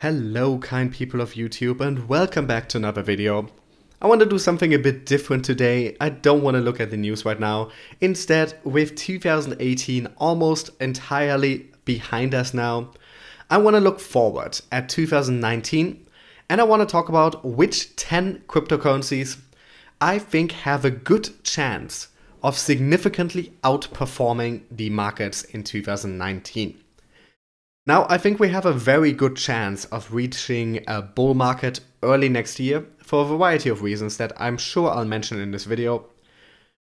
Hello kind people of YouTube and welcome back to another video. I want to do something a bit different today. I don't want to look at the news right now. Instead, with 2018 almost entirely behind us now, I want to look forward at 2019 and I want to talk about which 10 cryptocurrencies I think have a good chance of significantly outperforming the markets in 2019. Now, I think we have a very good chance of reaching a bull market early next year for a variety of reasons that I'm sure I'll mention in this video.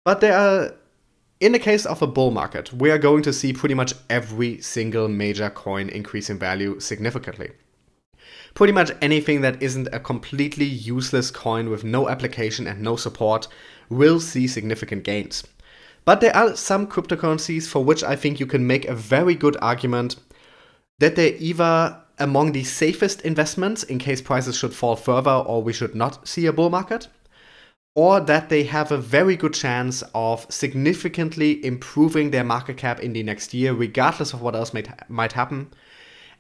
But in the case of a bull market, we are going to see pretty much every single major coin increase in value significantly. Pretty much anything that isn't a completely useless coin with no application and no support will see significant gains. But there are some cryptocurrencies for which I think you can make a very good argument that they're either among the safest investments in case prices should fall further or we should not see a bull market, or that they have a very good chance of significantly improving their market cap in the next year, regardless of what else might happen,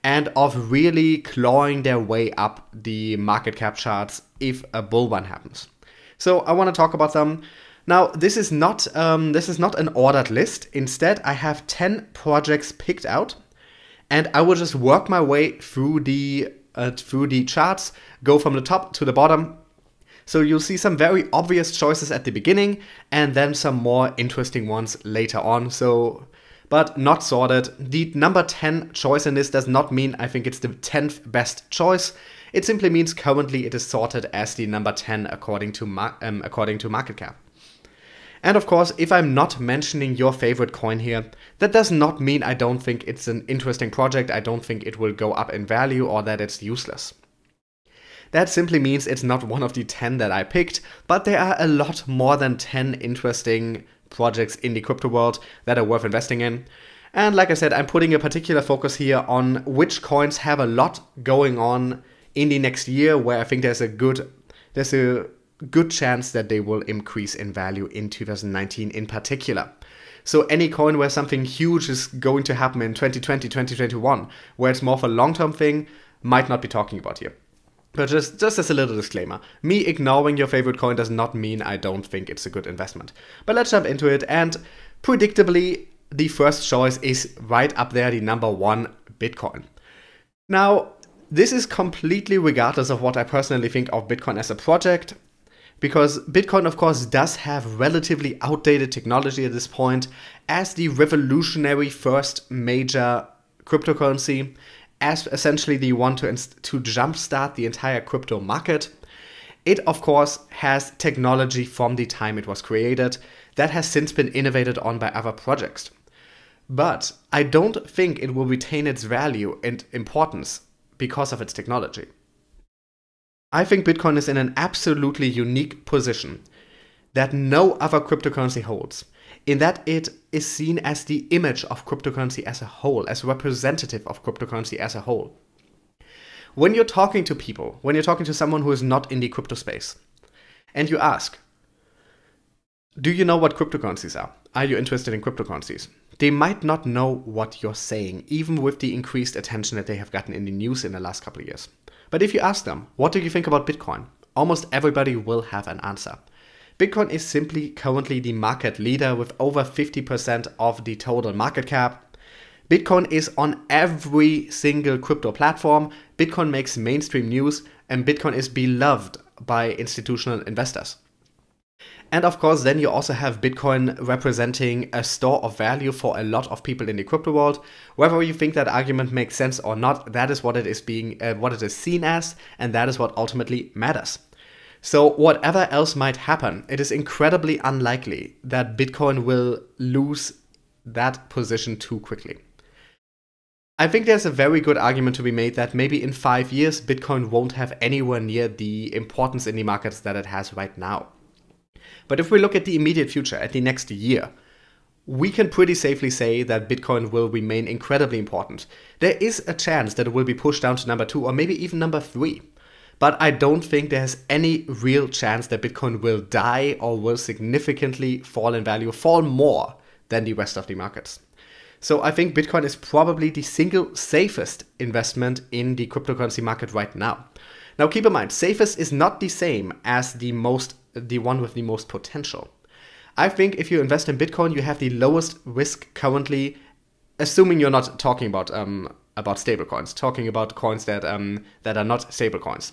and of really clawing their way up the market cap charts if a bull run happens. So I want to talk about them. Now, this is not an ordered list. Instead, I have 10 projects picked out. And I will just work my way through the charts, go from the top to the bottom. So you'll see some very obvious choices at the beginning and then some more interesting ones later on. But not sorted. The number 10 choice in this does not mean I think it's the 10th best choice. It simply means currently it is sorted as the number 10 according to market cap. And of course, if I'm not mentioning your favorite coin here, that does not mean I don't think it's an interesting project, I don't think it will go up in value or that it's useless. That simply means it's not one of the 10 that I picked, but there are a lot more than 10 interesting projects in the crypto world that are worth investing in. And like I said, I'm putting a particular focus here on which coins have a lot going on in the next year where I think there's a good chance that they will increase in value in 2019 in particular. So any coin where something huge is going to happen in 2020, 2021, where it's more of a long-term thing, might not be talking about here. But just as a little disclaimer, me ignoring your favorite coin does not mean I don't think it's a good investment. But let's jump into it, and predictably, the first choice is right up there, the number 1, Bitcoin. Now, this is completely regardless of what I personally think of Bitcoin as a project, because Bitcoin, of course, does have relatively outdated technology at this point as the revolutionary first major cryptocurrency, as essentially the one to jumpstart the entire crypto market. It, of course, has technology from the time it was created that has since been innovated on by other projects. But I don't think it will retain its value and importance because of its technology. I think Bitcoin is in an absolutely unique position that no other cryptocurrency holds, in that it is seen as the image of cryptocurrency as a whole, as representative of cryptocurrency as a whole. When you're talking to people, when you're talking to someone who is not in the crypto space, and you ask, do you know what cryptocurrencies are? Are you interested in cryptocurrencies? They might not know what you're saying, even with the increased attention that they have gotten in the news in the last couple of years. But if you ask them, what do you think about Bitcoin? Almost everybody will have an answer. Bitcoin is simply currently the market leader with over 50% of the total market cap. Bitcoin is on every single crypto platform. Bitcoin makes mainstream news, and Bitcoin is beloved by institutional investors. And of course, then you also have Bitcoin representing a store of value for a lot of people in the crypto world. Whether you think that argument makes sense or not, that is what it is seen as, and that is what ultimately matters. So whatever else might happen, it is incredibly unlikely that Bitcoin will lose that position too quickly. I think there's a very good argument to be made that maybe in 5 years, Bitcoin won't have anywhere near the importance in the markets that it has right now. But if we look at the immediate future, at the next year, we can pretty safely say that Bitcoin will remain incredibly important. There is a chance that it will be pushed down to number 2 or maybe even number 3. But I don't think there's any real chance that Bitcoin will die or will significantly fall in value, fall more than the rest of the markets. So I think Bitcoin is probably the single safest investment in the cryptocurrency market right now. Now keep in mind, safest is not the same as the one with the most potential. I think if you invest in Bitcoin, you have the lowest risk currently, assuming you're not talking about stablecoins, talking about coins that are not stablecoins.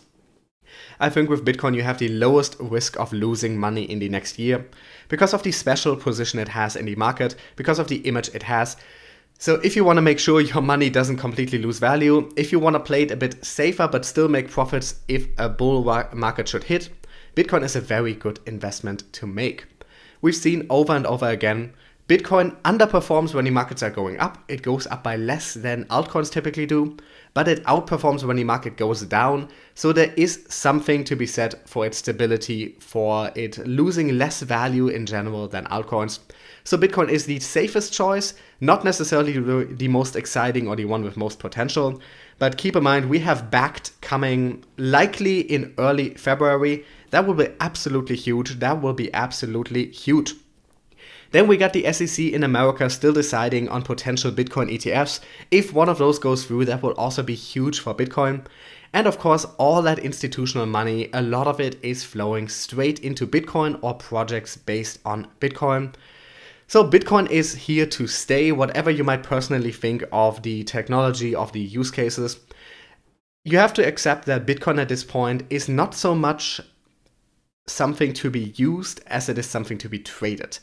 I think with Bitcoin you have the lowest risk of losing money in the next year because of the special position it has in the market, because of the image it has. So if you want to make sure your money doesn't completely lose value, if you want to play it a bit safer but still make profits if a bull market should hit, Bitcoin is a very good investment to make. We've seen over and over again, Bitcoin underperforms when the markets are going up. It goes up by less than altcoins typically do, but it outperforms when the market goes down. So there is something to be said for its stability, for it losing less value in general than altcoins. So Bitcoin is the safest choice, not necessarily the most exciting or the one with most potential. But keep in mind, we have backed coming likely in early February. That will be absolutely huge. That will be absolutely huge. Then we got the SEC in America still deciding on potential Bitcoin ETFs. If one of those goes through, that will also be huge for Bitcoin. And of course, all that institutional money, a lot of it is flowing straight into Bitcoin or projects based on Bitcoin. So Bitcoin is here to stay, whatever you might personally think of the technology, of the use cases. You have to accept that Bitcoin at this point is not so much something to be used as it is something to be traded.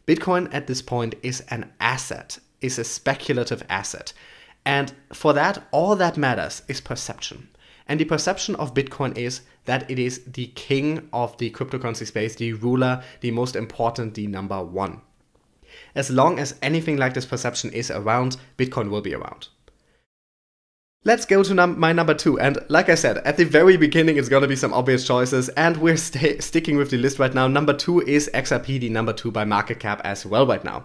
Bitcoin at this point is an asset, is a speculative asset. And for that, all that matters is perception. And the perception of Bitcoin is that it is the king of the cryptocurrency space, the ruler, the most important, the number one. As long as anything like this perception is around, Bitcoin will be around. Let's go to my number 2, and like I said, at the very beginning it's gonna be some obvious choices, and we're sticking with the list right now. Number 2 is XRP, the number 2 by market cap as well right now.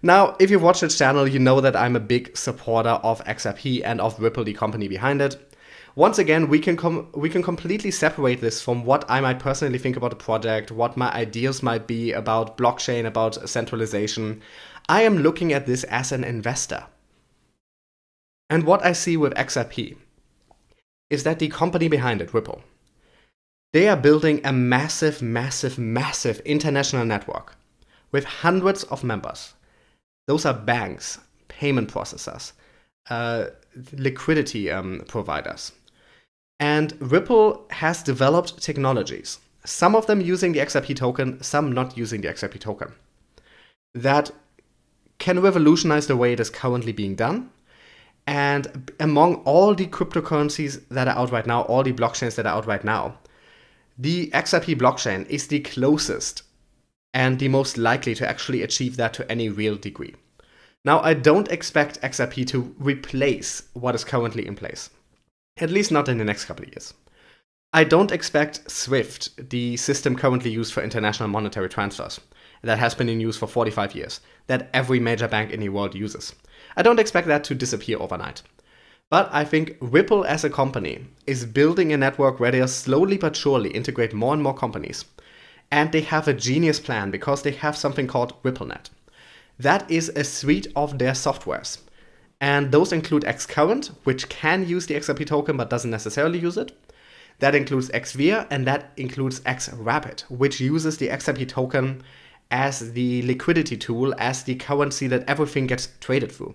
Now, if you've watched this channel, you know that I'm a big supporter of XRP and of Ripple, the company behind it. Once again, we can completely separate this from what I might personally think about the project, what my ideas might be about blockchain, about centralization. I am looking at this as an investor. And what I see with XRP is that the company behind it, Ripple, they are building a massive, massive, massive international network with hundreds of members. Those are banks, payment processors, liquidity providers. And Ripple has developed technologies, some of them using the XRP token, some not using the XRP token, that can revolutionize the way it is currently being done. And among all the cryptocurrencies that are out right now, all the blockchains that are out right now, the XRP blockchain is the closest and the most likely to actually achieve that to any real degree. Now, I don't expect XRP to replace what is currently in place, at least not in the next couple of years. I don't expect SWIFT, the system currently used for international monetary transfers, that has been in use for 45 years, that every major bank in the world uses. I don't expect that to disappear overnight. But I think Ripple as a company is building a network where they are slowly but surely integrate more and more companies. And they have a genius plan because they have something called RippleNet. That is a suite of their softwares. And those include Xcurrent, which can use the XRP token but doesn't necessarily use it. That includes XVIR, and that includes XRapid, which uses the XRP token as the liquidity tool, as the currency that everything gets traded through.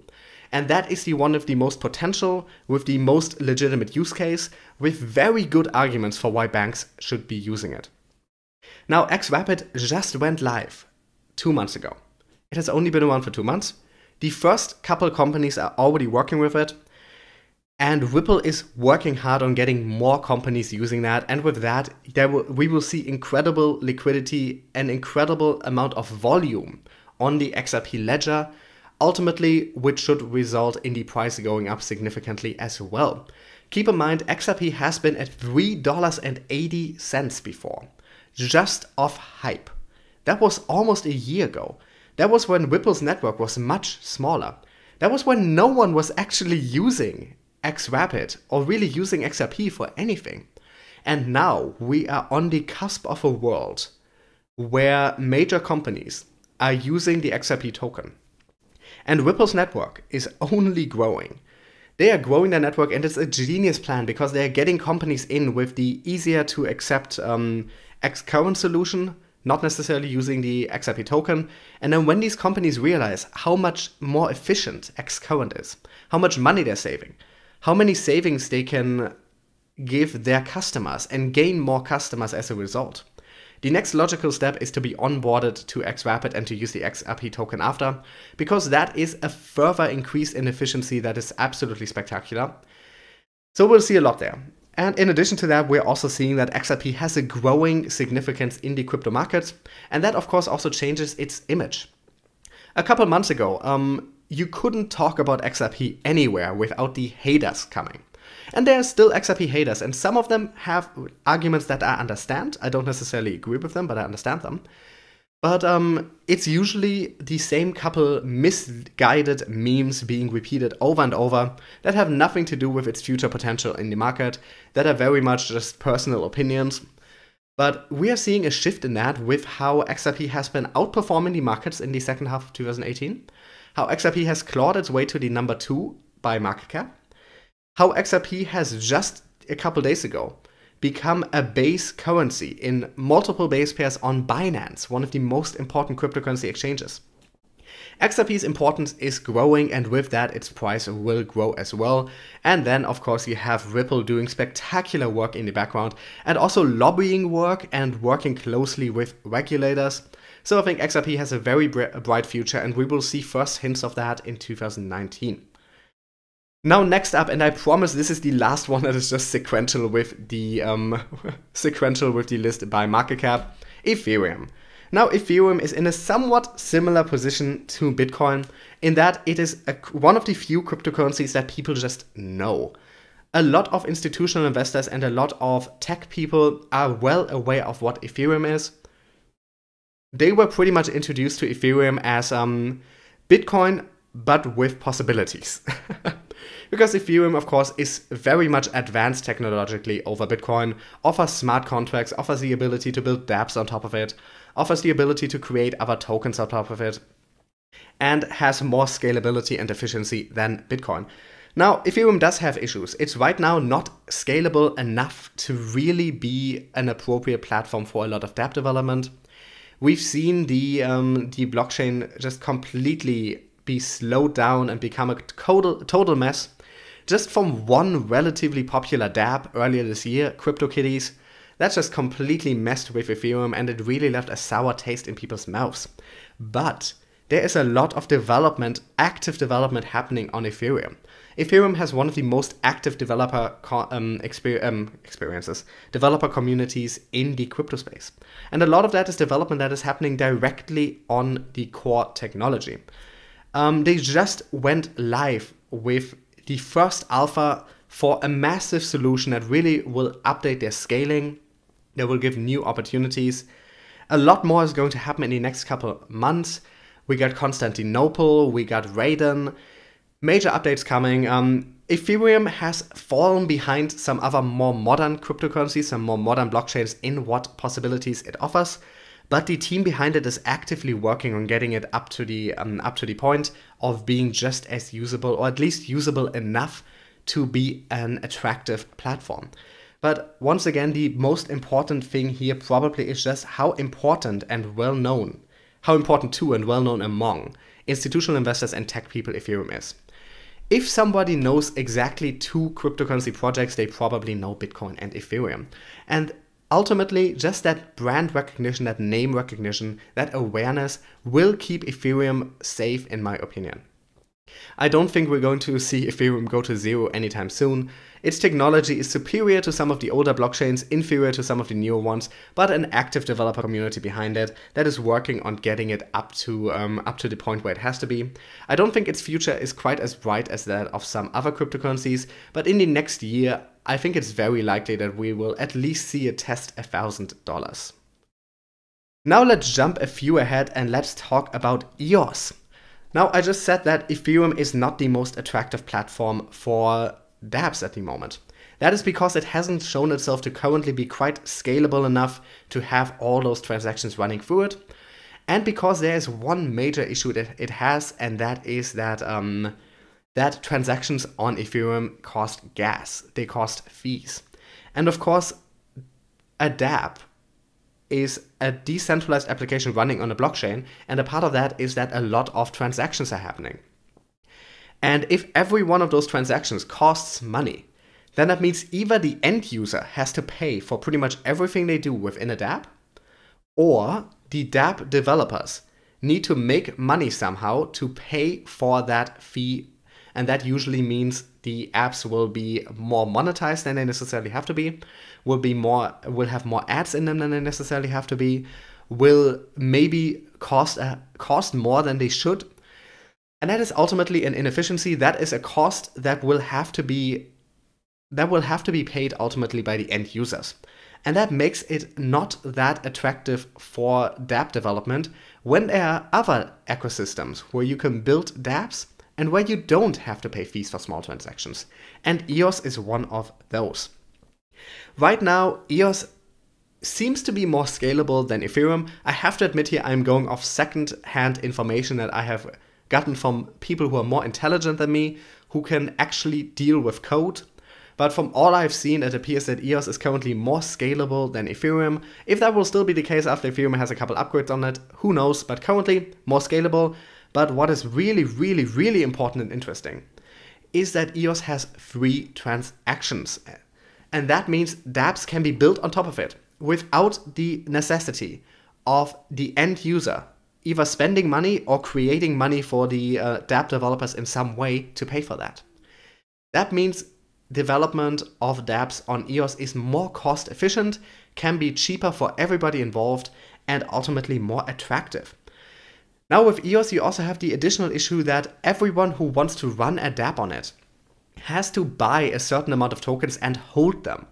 And that is the one of the most potential, with the most legitimate use case, with very good arguments for why banks should be using it. Now, XRapid just went live 2 months ago. It has only been around for 2 months. The first couple companies are already working with it. And Ripple is working hard on getting more companies using that. And with that, we will see incredible liquidity, an incredible amount of volume on the XRP ledger, ultimately, which should result in the price going up significantly as well. Keep in mind, XRP has been at $3.80 before, just off hype. That was almost a year ago. That was when Ripple's network was much smaller. That was when no one was actually using XRapid or really using XRP for anything. And now we are on the cusp of a world where major companies are using the XRP token. And Ripple's network is only growing. They are growing their network, and it's a genius plan because they are getting companies in with the easier to accept X-current solution, not necessarily using the XRP token. And then when these companies realize how much more efficient X-current is, how much money they're saving, how many savings they can give their customers and gain more customers as a result, the next logical step is to be onboarded to XRapid and to use the XRP token after, because that is a further increase in efficiency that is absolutely spectacular. So we'll see a lot there. And in addition to that, we're also seeing that XRP has a growing significance in the crypto markets, and that of course also changes its image. A couple months ago, you couldn't talk about XRP anywhere without the haters coming. And there are still XRP haters, and some of them have arguments that I understand. I don't necessarily agree with them, but I understand them. But it's usually the same couple misguided memes being repeated over and over that have nothing to do with its future potential in the market, that are very much just personal opinions. But we are seeing a shift in that with how XRP has been outperforming the markets in the second half of 2018, how XRP has clawed its way to the number 2 by market cap, how XRP has just a couple days ago become a base currency in multiple base pairs on Binance, one of the most important cryptocurrency exchanges. XRP's importance is growing, and with that its price will grow as well. And then of course you have Ripple doing spectacular work in the background, and also lobbying work and working closely with regulators. So I think XRP has a very bright future, and we will see first hints of that in 2019. Now next up, and I promise this is the last one that is just sequential with the list by market cap, Ethereum. Now Ethereum is in a somewhat similar position to Bitcoin in that it is one of the few cryptocurrencies that people just know. A lot of institutional investors and a lot of tech people are well aware of what Ethereum is. They were pretty much introduced to Ethereum as Bitcoin, but with possibilities. Because Ethereum, of course, is very much advanced technologically over Bitcoin, offers smart contracts, offers the ability to build dApps on top of it, offers the ability to create other tokens on top of it, and has more scalability and efficiency than Bitcoin. Now, Ethereum does have issues. It's right now not scalable enough to really be an appropriate platform for a lot of dApp development. We've seen the blockchain just completely be slowed down and become a total mess. Just from one relatively popular dApp earlier this year, CryptoKitties, that just completely messed with Ethereum, and it really left a sour taste in people's mouths. But there is a lot of development, active development happening on Ethereum. Ethereum has one of the most active developer communities in the crypto space. And a lot of that is development that is happening directly on the core technology. They just went live with the first alpha for a massive solution that really will update their scaling, that will give new opportunities. A lot more is going to happen in the next couple months. We got Constantinople, we got Raiden, major updates coming. Ethereum has fallen behind some other more modern cryptocurrencies, some more modern blockchains in what possibilities it offers. But the team behind it is actively working on getting it up to the point of being just as usable, or at least usable enough to be an attractive platform. But once again, the most important thing here probably is just how important to and well known among institutional investors and tech people Ethereum is. If somebody knows exactly 2 cryptocurrency projects, they probably know Bitcoin and Ethereum. And ultimately, just that brand recognition, that name recognition, that awareness will keep Ethereum safe, in my opinion. I don't think we're going to see Ethereum go to zero anytime soon. Its technology is superior to some of the older blockchains, inferior to some of the newer ones, but an active developer community behind it that is working on getting it up to the point where it has to be. I don't think its future is quite as bright as that of some other cryptocurrencies, but in the next year, I think it's very likely that we will at least see it test $1,000. Now let's jump a few ahead and let's talk about EOS. Now, I just said that Ethereum is not the most attractive platform for dApps at the moment. That is because it hasn't shown itself to currently be quite scalable enough to have all those transactions running through it. And because there is one major issue that it has, and that is that that transactions on Ethereum cost gas, they cost fees. And of course, a dApp is a decentralized application running on a blockchain, and a part of that is that a lot of transactions are happening. And if every one of those transactions costs money, then that means either the end user has to pay for pretty much everything they do within a dApp, or the dApp developers need to make money somehow to pay for that fee. And that usually means the apps will be more monetized than they necessarily have to be, will have more ads in them than they necessarily have to be, will maybe cost more than they should. And that is ultimately an inefficiency. That is a cost that will have to be paid ultimately by the end users. And that makes it not that attractive for dApp development when there are other ecosystems where you can build dApps and where you don't have to pay fees for small transactions. And EOS is one of those. Right now, EOS seems to be more scalable than Ethereum. I have to admit here, I'm going off second-hand information that I have gotten from people who are more intelligent than me, who can actually deal with code. But from all I've seen, it appears that EOS is currently more scalable than Ethereum. If that will still be the case after Ethereum has a couple upgrades on it, who knows, but currently more scalable. But what is really, really, really important and interesting is that EOS has free transactions. And that means dApps can be built on top of it without the necessity of the end user either spending money or creating money for the dApp developers in some way to pay for that. That means development of dApps on EOS is more cost efficient, can be cheaper for everybody involved, and ultimately more attractive. Now with EOS, you also have the additional issue that everyone who wants to run a dApp on it has to buy a certain amount of tokens and hold them,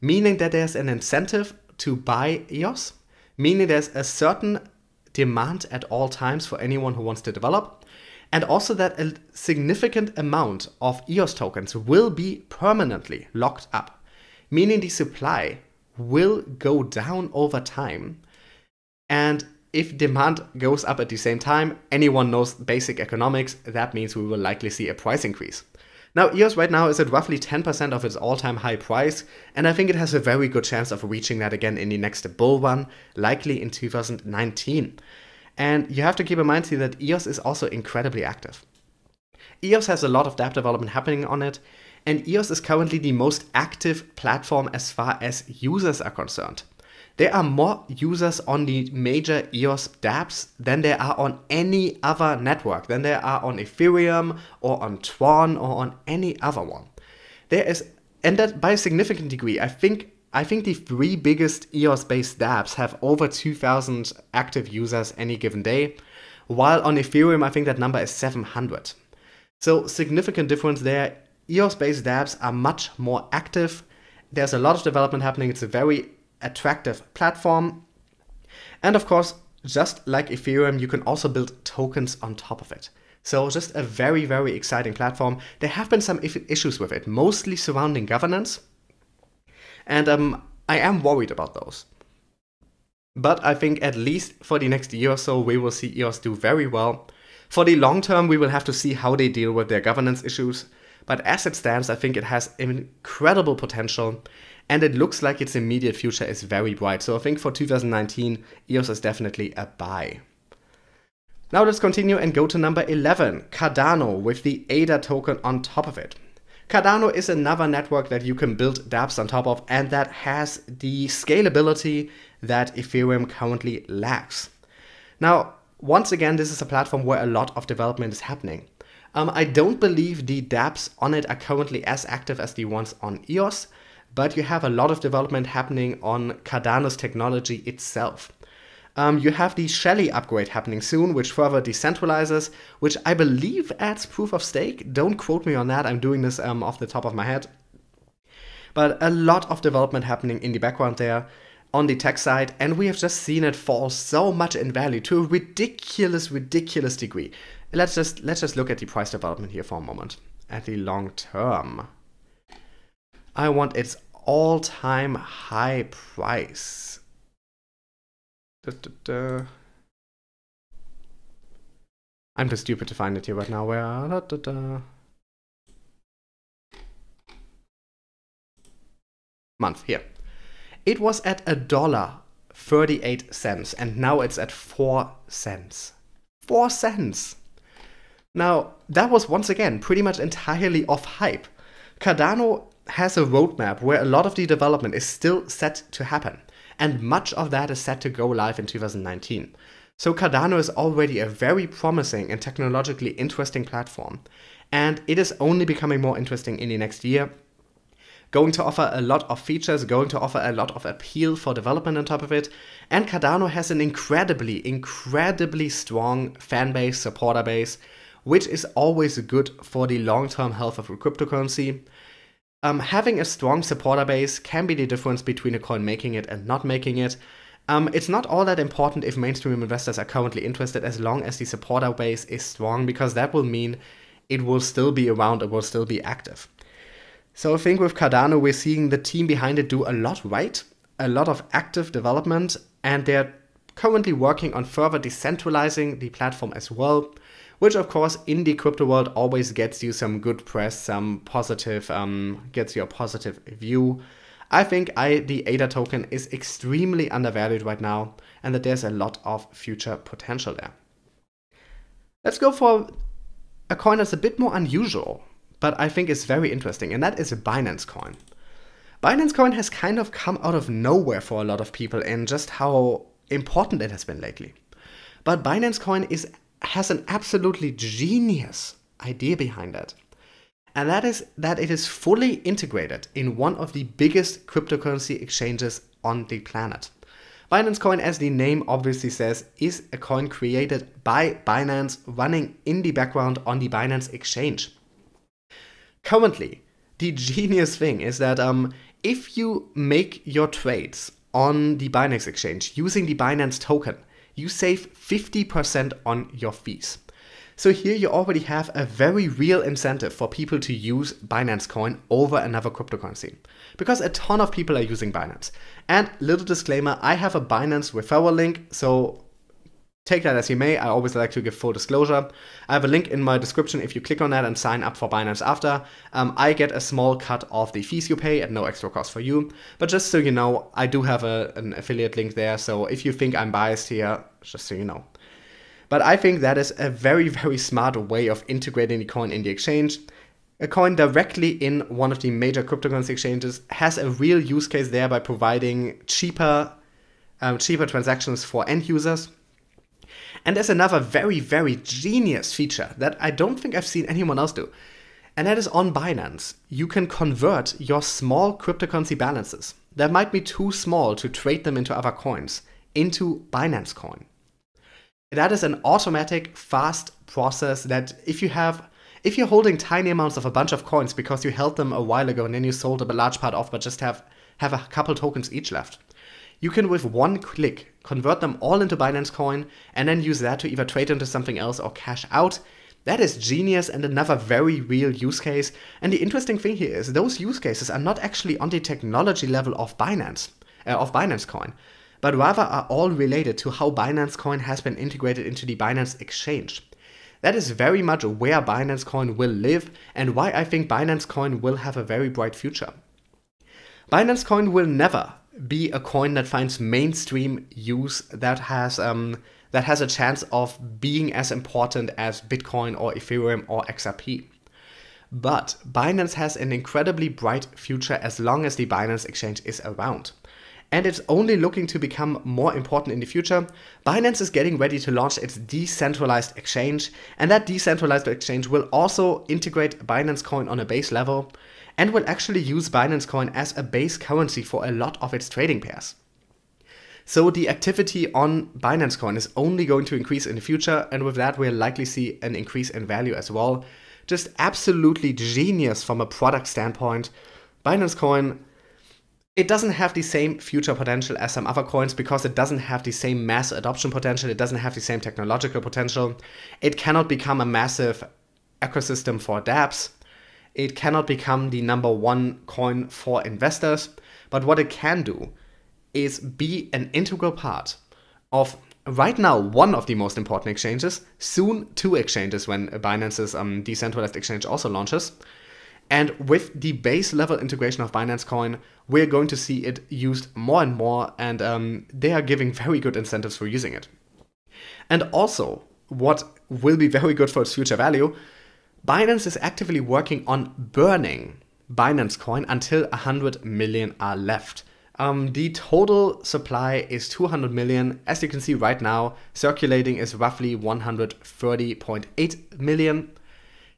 meaning that there's an incentive to buy EOS, meaning there's a certain demand at all times for anyone who wants to develop, and also that a significant amount of EOS tokens will be permanently locked up, meaning the supply will go down over time. And if demand goes up at the same time, anyone knows basic economics, that means we will likely see a price increase. Now, EOS right now is at roughly 10% of its all-time high price, and I think it has a very good chance of reaching that again in the next bull run, likely in 2019. And you have to keep in mind here that EOS is also incredibly active. EOS has a lot of dApp development happening on it, and EOS is currently the most active platform as far as users are concerned. There are more users on the major EOS dApps than there are on any other network, than there are on Ethereum or on Tron or on any other one. And that by a significant degree. I think the three biggest EOS-based dApps have over 2,000 active users any given day, while on Ethereum I think that number is 700. So significant difference there. EOS-based dApps are much more active. There's a lot of development happening. It's a very attractive platform. And of course, just like Ethereum, you can also build tokens on top of it. So just a very, very exciting platform. There have been some issues with it, mostly surrounding governance. And I am worried about those. But I think at least for the next year or so, we will see EOS do very well. For the long term, we will have to see how they deal with their governance issues. But as it stands, I think it has incredible potential. And it looks like its immediate future is very bright. So I think for 2019, EOS is definitely a buy. Now let's continue and go to number 11, Cardano, with the ADA token on top of it. Cardano is another network that you can build dApps on top of, and that has the scalability that Ethereum currently lacks. Now, once again, this is a platform where a lot of development is happening. I don't believe the dApps on it are currently as active as the ones on EOS, but you have a lot of development happening on Cardano's technology itself. You have the Shelly upgrade happening soon, which further decentralizes, which I believe adds proof of stake. Don't quote me on that, I'm doing this off the top of my head. But a lot of development happening in the background there on the tech side, and we have just seen it fall so much in value to a ridiculous degree. Let's just look at the price development here for a moment. At the long term, I want its all-time high price. I'm too stupid to find it here right now. Where? Month here. It was at $1.38 and now it's at 4 cents. 4 cents. Now that was once again pretty much entirely off hype. Cardano has a roadmap where a lot of the development is still set to happen, and much of that is set to go live in 2019. So Cardano is already a very promising and technologically interesting platform, and it is only becoming more interesting in the next year, going to offer a lot of features, going to offer a lot of appeal for development on top of it, and Cardano has an incredibly strong fan base, supporter base, which is always good for the long-term health of a cryptocurrency. Having a strong supporter base can be the difference between a coin making it and not making it. It's not all that important if mainstream investors are currently interested, as long as the supporter base is strong, because that will mean it will still be around, it will still be active. So I think with Cardano, we're seeing the team behind it do a lot right, a lot of active development, and they're currently working on further decentralizing the platform as well, which of course in the crypto world always gets you some good press, some positive, gets you a positive view. I think the ADA token is extremely undervalued right now, and that there's a lot of future potential there. Let's go for a coin that's a bit more unusual, but I think is very interesting, and that is a Binance coin. Binance coin has kind of come out of nowhere for a lot of people in just how important it has been lately. But Binance coin has an absolutely genius idea behind it. And that is that it is fully integrated in one of the biggest cryptocurrency exchanges on the planet. Binance coin, as the name obviously says, is a coin created by Binance running in the background on the Binance exchange. Currently, the genius thing is that if you make your trades on the Binance exchange using the Binance token, you save 50% on your fees. So here you already have a very real incentive for people to use Binance coin over another cryptocurrency, because a ton of people are using Binance. And little disclaimer, I have a Binance referral link, so take that as you may. I always like to give full disclosure. I have a link in my description. If you click on that and sign up for Binance after, I get a small cut of the fees you pay at no extra cost for you. But just so you know, I do have an affiliate link there. So if you think I'm biased here, just so you know. But I think that is a very smart way of integrating the coin in the exchange. A coin directly in one of the major cryptocurrency exchanges has a real use case there by providing cheaper transactions for end users. And there's another very genius feature that I don't think I've seen anyone else do. And that is on Binance. You can convert your small cryptocurrency balances that might be too small to trade them into other coins into Binance coin. That is an automatic, fast process that if you're holding tiny amounts of a bunch of coins because you held them a while ago and then you sold a large part off but just have a couple tokens each left, you can with one click convert them all into Binance coin and then use that to either trade into something else or cash out. That is genius and another very real use case. And the interesting thing here is those use cases are not actually on the technology level of Binance coin, but rather are all related to how Binance coin has been integrated into the Binance exchange. That is very much where Binance coin will live and why I think Binance coin will have a very bright future. Binance coin will never be a coin that finds mainstream use that has a chance of being as important as Bitcoin or Ethereum or XRP. But Binance has an incredibly bright future as long as the Binance exchange is around. And it's only looking to become more important in the future. Binance is getting ready to launch its decentralized exchange, and that decentralized exchange will also integrate Binance coin on a base level and will actually use Binance coin as a base currency for a lot of its trading pairs. So the activity on Binance coin is only going to increase in the future, and with that we'll likely see an increase in value as well. Just absolutely genius from a product standpoint. Binance coin, it doesn't have the same future potential as some other coins because it doesn't have the same mass adoption potential, it doesn't have the same technological potential. It cannot become a massive ecosystem for dApps. It cannot become the #1 coin for investors, but what it can do is be an integral part of right now one of the most important exchanges, soon two exchanges when Binance's decentralized exchange also launches. And with the base level integration of Binance Coin, we're going to see it used more and more, and they are giving very good incentives for using it. And also, what will be very good for its future value, Binance is actively working on burning Binance Coin until 100 million are left. The total supply is 200 million. As you can see right now, circulating is roughly 130.8 million.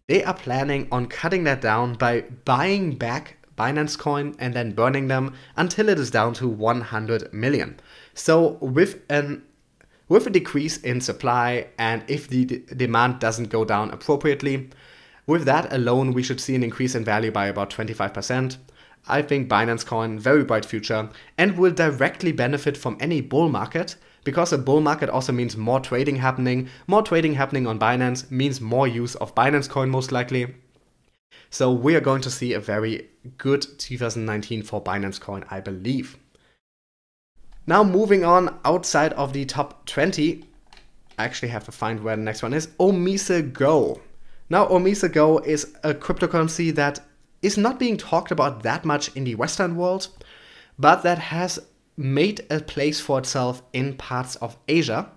They are planning on cutting that down by buying back Binance Coin and then burning them until it is down to 100 million. So with a decrease in supply, and if the demand doesn't go down appropriately, with that alone we should see an increase in value by about 25%. I think Binance Coin, very bright future, and will directly benefit from any bull market, because a bull market also means more trading happening. More trading happening on Binance means more use of Binance Coin most likely. So we are going to see a very good 2019 for Binance Coin, I believe. Now moving on outside of the top 20, I actually have to find where the next one is, OmiseGo. Now OmiseGo is a cryptocurrency that is not being talked about that much in the Western world, but that has made a place for itself in parts of Asia.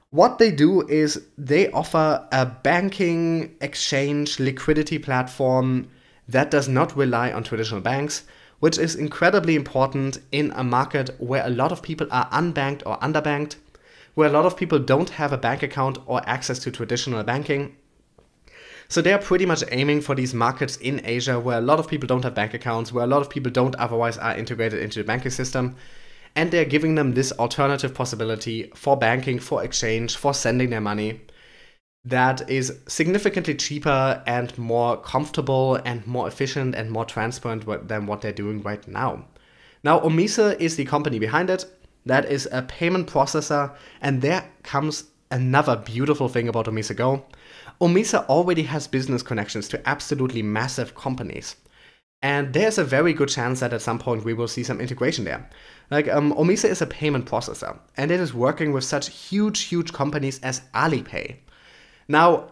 What they do is they offer a banking, exchange, liquidity platform that does not rely on traditional banks, which is incredibly important in a market where a lot of people are unbanked or underbanked, where a lot of people don't have a bank account or access to traditional banking. So they are pretty much aiming for these markets in Asia where a lot of people don't have bank accounts, where a lot of people don't otherwise are integrated into the banking system. And they're giving them this alternative possibility for banking, for exchange, for sending their money that is significantly cheaper and more comfortable and more efficient and more transparent than what they're doing right now. Now, Omise is the company behind it. That is a payment processor. And there comes another beautiful thing about OmiseGo. Omise already has business connections to absolutely massive companies. And there's a very good chance that at some point we will see some integration there. Like, Omise is a payment processor, and it is working with such huge companies as Alipay. Now,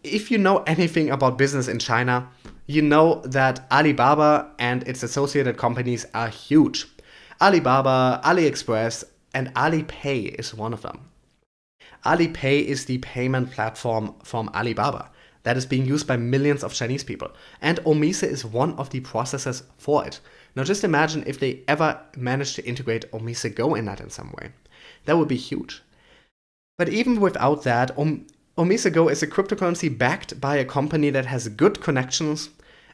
if you know anything about business in China, you know that Alibaba and its associated companies are huge. Alibaba, AliExpress, and Alipay is one of them. Alipay is the payment platform from Alibaba that is being used by millions of Chinese people. And Omise is one of the processors for it. Now just imagine if they ever manage to integrate OmiseGo in that in some way. That would be huge. But even without that, OmiseGo is a cryptocurrency backed by a company that has good connections,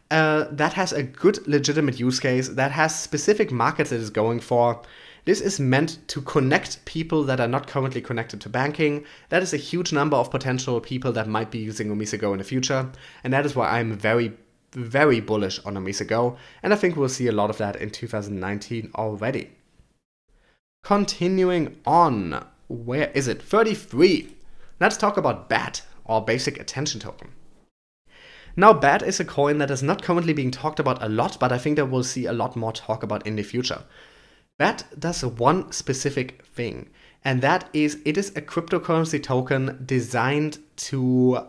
that has a good legitimate use case, that has specific markets it is going for. This is meant to connect people that are not currently connected to banking. That is a huge number of potential people that might be using OmiseGo in the future. And that is why I'm very bullish on OmiseGo. And I think we'll see a lot of that in 2019 already. Continuing on, where is it? 33. Let's talk about BAT, or Basic Attention Token. Now, BAT is a coin that is not currently being talked about a lot, but I think that we'll see a lot more talk about in the future. BAT does one specific thing, and that is it is a cryptocurrency token designed to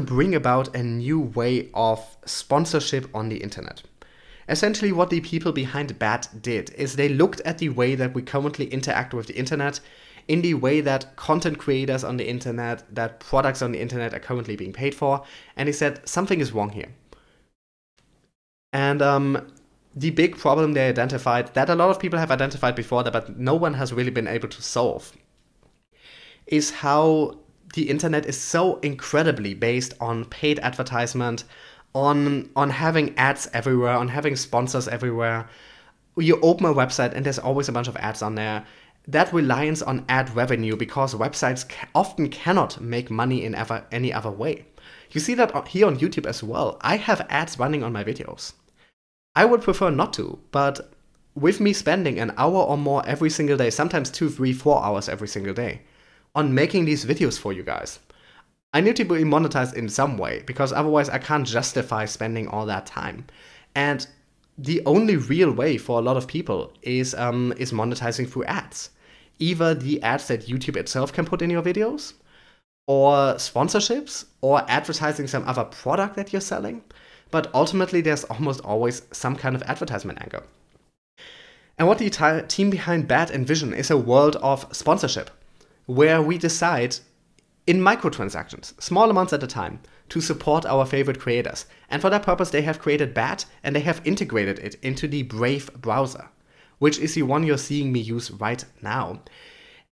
bring about a new way of sponsorship on the internet. Essentially, what the people behind BAT did is they looked at the way that we currently interact with the internet, in the way that content creators on the internet, that products on the internet are currently being paid for, and they said something is wrong here. And the big problem they identified, that a lot of people have identified before, but no one has really been able to solve, is how the internet is so incredibly based on paid advertisement, on having ads everywhere, on having sponsors everywhere. You open a website and there's always a bunch of ads on there. That reliance on ad revenue, because websites often cannot make money in any other way. You see that here on YouTube as well. I have ads running on my videos. I would prefer not to, but with me spending an hour or more every single day, sometimes 2, 3, 4 hours every single day, on making these videos for you guys, I need to be monetized in some way, because otherwise I can't justify spending all that time. And the only real way for a lot of people is monetizing through ads. either the ads that YouTube itself can put in your videos, or sponsorships, or advertising some other product that you're selling. But ultimately, there's almost always some kind of advertisement angle. And what the team behind BAT envision is a world of sponsorship, where we decide in microtransactions, small amounts at a time, to support our favorite creators. And for that purpose, they have created BAT, and they have integrated it into the Brave browser, which is the one you're seeing me use right now.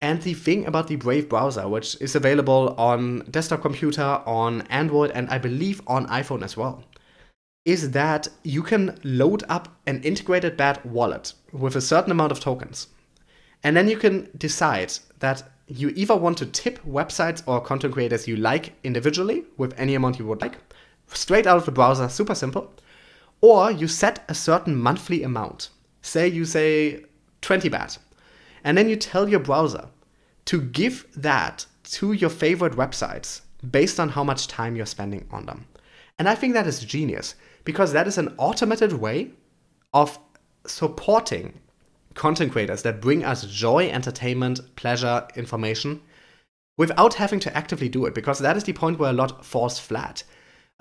And the thing about the Brave browser, which is available on desktop computer, on Android, and I believe on iPhone as well, is that you can load up an integrated BAT wallet with a certain amount of tokens. And then you can decide that you either want to tip websites or content creators you like individually with any amount you would like, straight out of the browser, super simple. Or you set a certain monthly amount. Say you say 20 BAT. And then you tell your browser to give that to your favorite websites based on how much time you're spending on them. And I think that is genius, because that is an automated way of supporting content creators that bring us joy, entertainment, pleasure, information, without having to actively do it, because that is the point where a lot falls flat.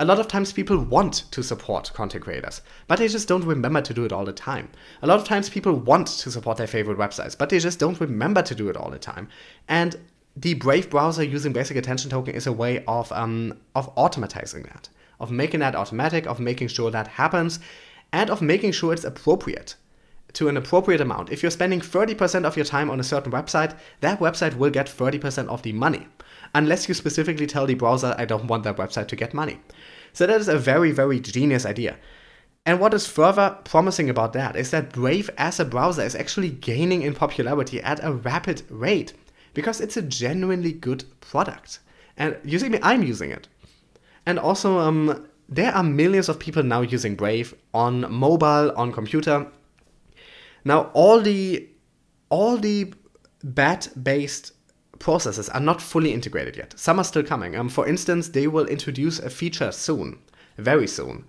A lot of times people want to support content creators, but they just don't remember to do it all the time. A lot of times people want to support their favorite websites, but they just don't remember to do it all the time. And the Brave browser using basic attention token is a way of automatizing that, of making that automatic, of making sure that happens, and of making sure it's appropriate to an appropriate amount. If you're spending 30% of your time on a certain website, that website will get 30% of the money, unless you specifically tell the browser, I don't want that website to get money. So that is a very, very genius idea. And what is further promising about that is that Brave as a browser is actually gaining in popularity at a rapid rate, because it's a genuinely good product. And you see me, I'm using it. And also, there are millions of people now using Brave on mobile, on computer. Now, all the BAT-based processes are not fully integrated yet. Some are still coming. For instance, they will introduce a feature soon, very soon,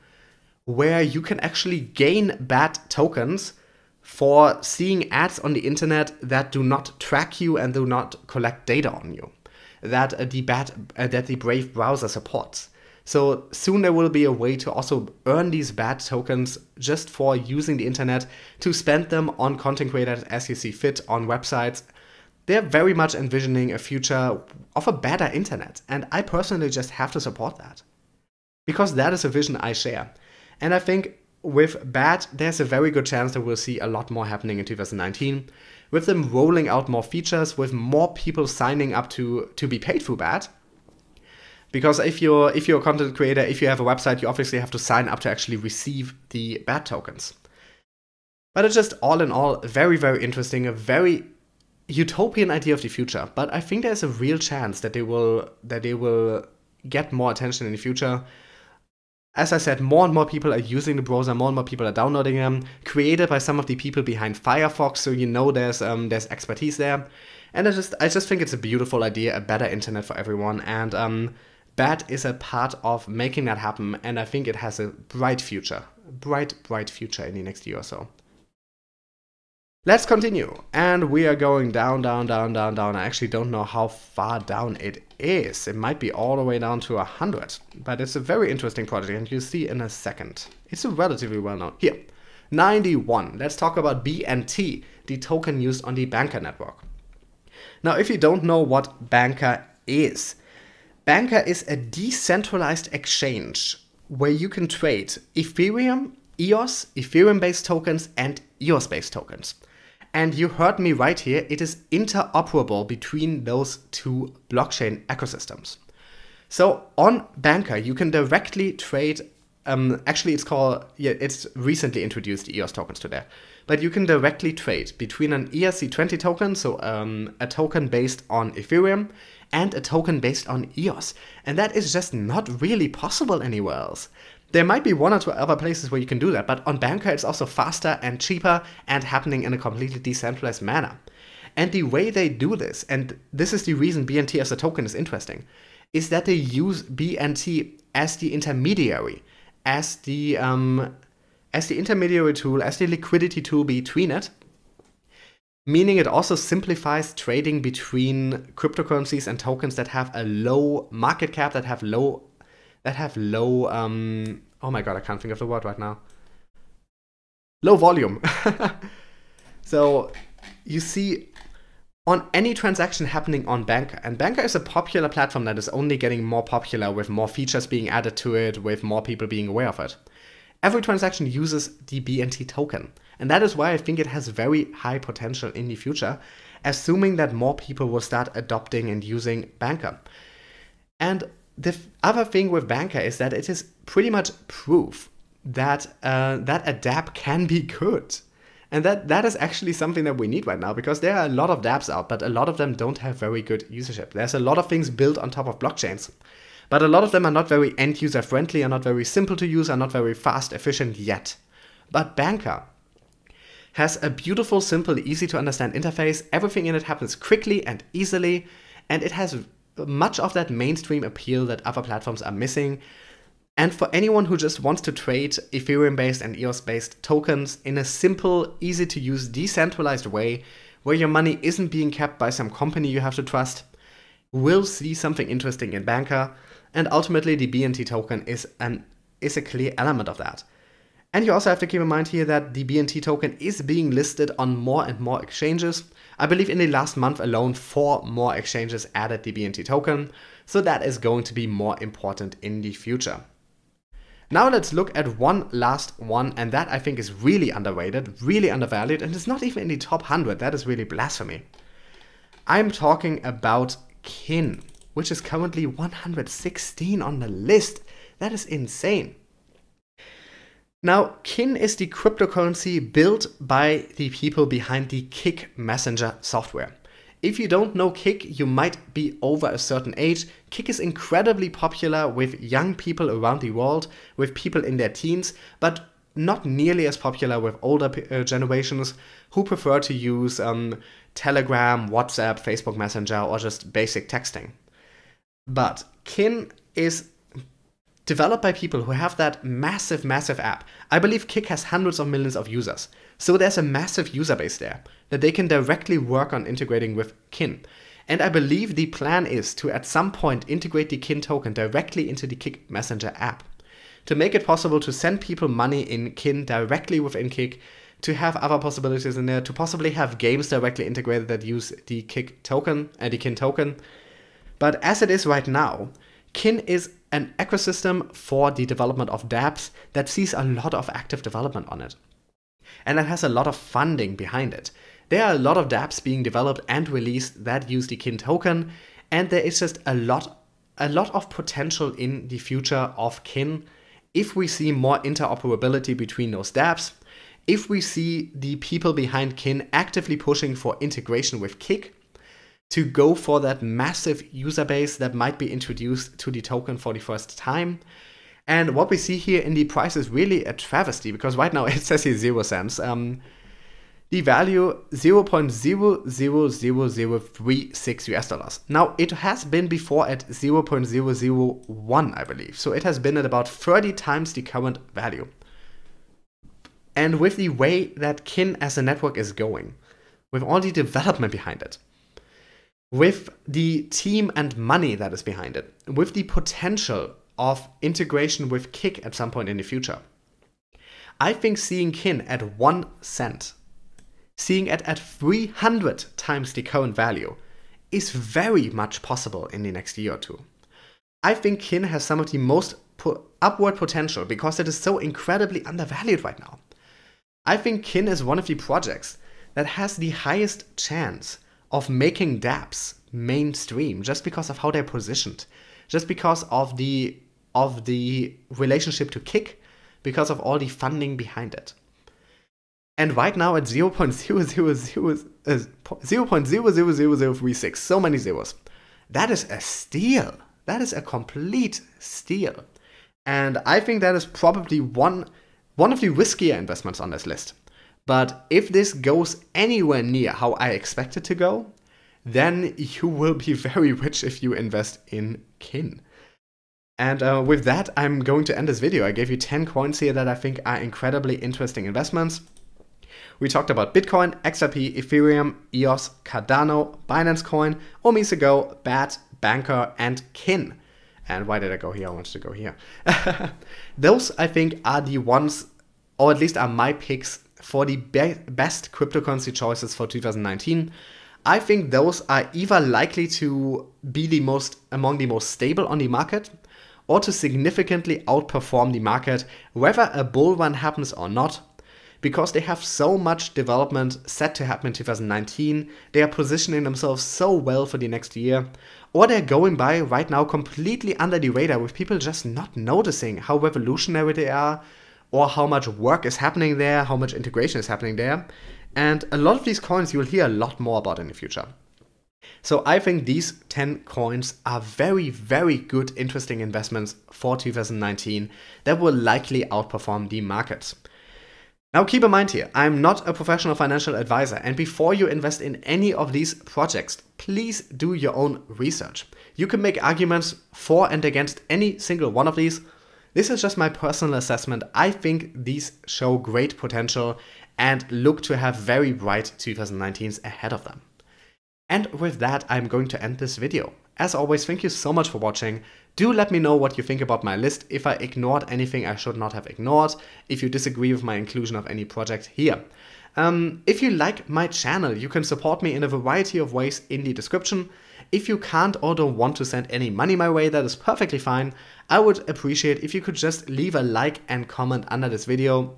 where you can actually gain BAT tokens for seeing ads on the internet that do not track you and do not collect data on you, that the Brave browser supports. So soon there will be a way to also earn these BAT tokens just for using the internet, to spend them on content creators as you see fit, on websites. They're very much envisioning a future of a better internet, and I personally just have to support that, because that is a vision I share. And I think with BAT, there's a very good chance that we'll see a lot more happening in 2019, with them rolling out more features, with more people signing up to be paid through BAT. Because if you're a content creator, if you have a website, you obviously have to sign up to actually receive the BAT tokens. But it's just all in all very, very interesting, a very utopian idea of the future. But I think there's a real chance that they will get more attention in the future. As I said, more and more people are using the browser, more and more people are downloading them, created by some of the people behind Firefox, so you know there's expertise there. And I just think it's a beautiful idea, a better internet for everyone, and BAT is a part of making that happen, and I think it has a bright future in the next year or so. Let's continue, and we are going down. I actually don't know how far down it is. It might be all the way down to 100, but it's a very interesting project, and you'll see in a second. It's a relatively well-known. Here, 91. Let's talk about BNT, the token used on the Bancor network. Now, if you don't know what Bancor is a decentralized exchange where you can trade Ethereum, EOS, Ethereum-based tokens, and EOS-based tokens. And you heard me right here, it is interoperable between those two blockchain ecosystems. So on Bancor, you can directly trade, actually it's recently introduced EOS tokens to there, but you can directly trade between an ERC20 token, so a token based on Ethereum, and a token based on EOS. And that is just not really possible anywhere else. There might be one or two other places where you can do that, but on Bancor it's also faster and cheaper and happening in a completely decentralized manner. And the way they do this, and this is the reason BNT as a token is interesting, is that they use BNT as the intermediary, as the intermediary tool, as the liquidity tool between it. meaning it also simplifies trading between cryptocurrencies and tokens that have a low market cap, that have low, oh my god, I can't think of the word right now. Low volume. So you see, on any transaction happening on Bancor, and Bancor is a popular platform that is only getting more popular with more features being added to it, with more people being aware of it. Every transaction uses the BNT token, and that is why I think it has very high potential in the future, assuming that more people will start adopting and using Bancor. And the other thing with Bancor is that it is pretty much proof that that a dApp can be good. And that is actually something that we need right now, because there are a lot of dApps out, but a lot of them don't have very good usership. There's a lot of things built on top of blockchains, but a lot of them are not very end-user friendly, are not very simple to use, are not very fast, efficient yet. But Bancor has a beautiful, simple, easy to understand interface. Everything in it happens quickly and easily, and it has much of that mainstream appeal that other platforms are missing. And for anyone who just wants to trade Ethereum-based and EOS-based tokens in a simple, easy-to-use, decentralized way, where your money isn't being kept by some company you have to trust, will see something interesting in Bancor, and ultimately the BNT token is a clear element of that. And you also have to keep in mind here that the BNT token is being listed on more and more exchanges. I believe in the last month alone, 4 more exchanges added the BNT token, so that is going to be more important in the future. Now let's look at one last one, and that I think is really underrated, really undervalued, and it's not even in the top 100. That is really blasphemy. I'm talking about Kin, which is currently 116 on the list. That is insane. Now, Kin is the cryptocurrency built by the people behind the Kik Messenger software. If you don't know Kik, you might be over a certain age. Kik is incredibly popular with young people around the world, with people in their teens, but not nearly as popular with older generations who prefer to use Telegram, WhatsApp, Facebook Messenger, or just basic texting. But Kin is developed by people who have that massive, massive app. I believe Kik has hundreds of millions of users. So there's a massive user base there that they can directly work on integrating with Kin. And I believe the plan is to at some point integrate the Kin token directly into the Kik Messenger app, to make it possible to send people money in Kin directly within Kik, to have other possibilities in there, to possibly have games directly integrated that use the Kik token and the Kin token. But as it is right now, Kin is an ecosystem for the development of dApps that sees a lot of active development on it. And that has a lot of funding behind it. There are a lot of dApps being developed and released that use the Kin token, and there is just a lot of potential in the future of Kin if we see more interoperability between those dApps, if we see the people behind Kin actively pushing for integration with Kik, to go for that massive user base that might be introduced to the token for the first time. And what we see here in the price is really a travesty, because right now it says here 0 cents. The value 0.00036 US dollars. Now it has been before at 0.001, I believe. So it has been at about 30 times the current value. And with the way that Kin as a network is going, with all the development behind it, with the team and money that is behind it, with the potential of integration with Kik at some point in the future, I think seeing Kin at 1 cent, seeing it at 300 times the current value, is very much possible in the next year or two. I think Kin has some of the most upward potential because it is so incredibly undervalued right now. I think Kin is one of the projects that has the highest chance of making dApps mainstream just because of how they're positioned, just because of the relationship to Kik, because of all the funding behind it. And right now at 0.00036, so many zeros, that is a steal. That is a complete steal. And I think that is probably one of the riskier investments on this list. But if this goes anywhere near how I expect it to go, then you will be very rich if you invest in Kin. And with that, I'm going to end this video. I gave you 10 coins here that I think are incredibly interesting investments. We talked about Bitcoin, XRP, Ethereum, EOS, Cardano, Binance Coin, OmiseGo, BAT, Bancor, and Kin. And why did I go here? I wanted to go here. Those, I think, are the ones, or at least are my picks for the best cryptocurrency choices for 2019. I think those are either likely to be among the most stable on the market, or to significantly outperform the market, whether a bull run happens or not, because they have so much development set to happen in 2019, they are positioning themselves so well for the next year, or they're going by right now completely under the radar with people just not noticing how revolutionary they are, or how much work is happening there, how much integration is happening there. And a lot of these coins you'll hear a lot more about in the future. So I think these 10 coins are very, very good, interesting investments for 2019 that will likely outperform the markets. Now keep in mind here, I'm not a professional financial advisor, and before you invest in any of these projects, please do your own research. You can make arguments for and against any single one of these. This is just my personal assessment. I think these show great potential and look to have very bright 2019s ahead of them. And with that, I'm going to end this video. As always, thank you so much for watching. Do let me know what you think about my list, if I ignored anything I should not have ignored, if you disagree with my inclusion of any project here. If you like my channel, you can support me in a variety of ways in the description. If you can't or don't want to send any money my way, that is perfectly fine. I would appreciate if you could just leave a like and comment under this video.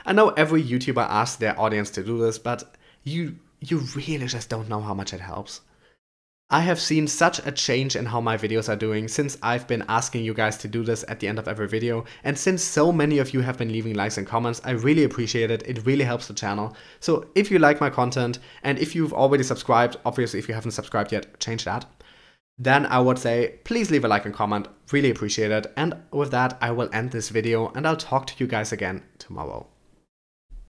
I know every YouTuber asks their audience to do this, but you really just don't know how much it helps. I have seen such a change in how my videos are doing since I've been asking you guys to do this at the end of every video, and since so many of you have been leaving likes and comments, I really appreciate it. It really helps the channel. So if you like my content, and if you've already subscribed, obviously if you haven't subscribed yet, change that. Then I would say, please leave a like and comment, really appreciate it. And with that, I will end this video and I'll talk to you guys again tomorrow.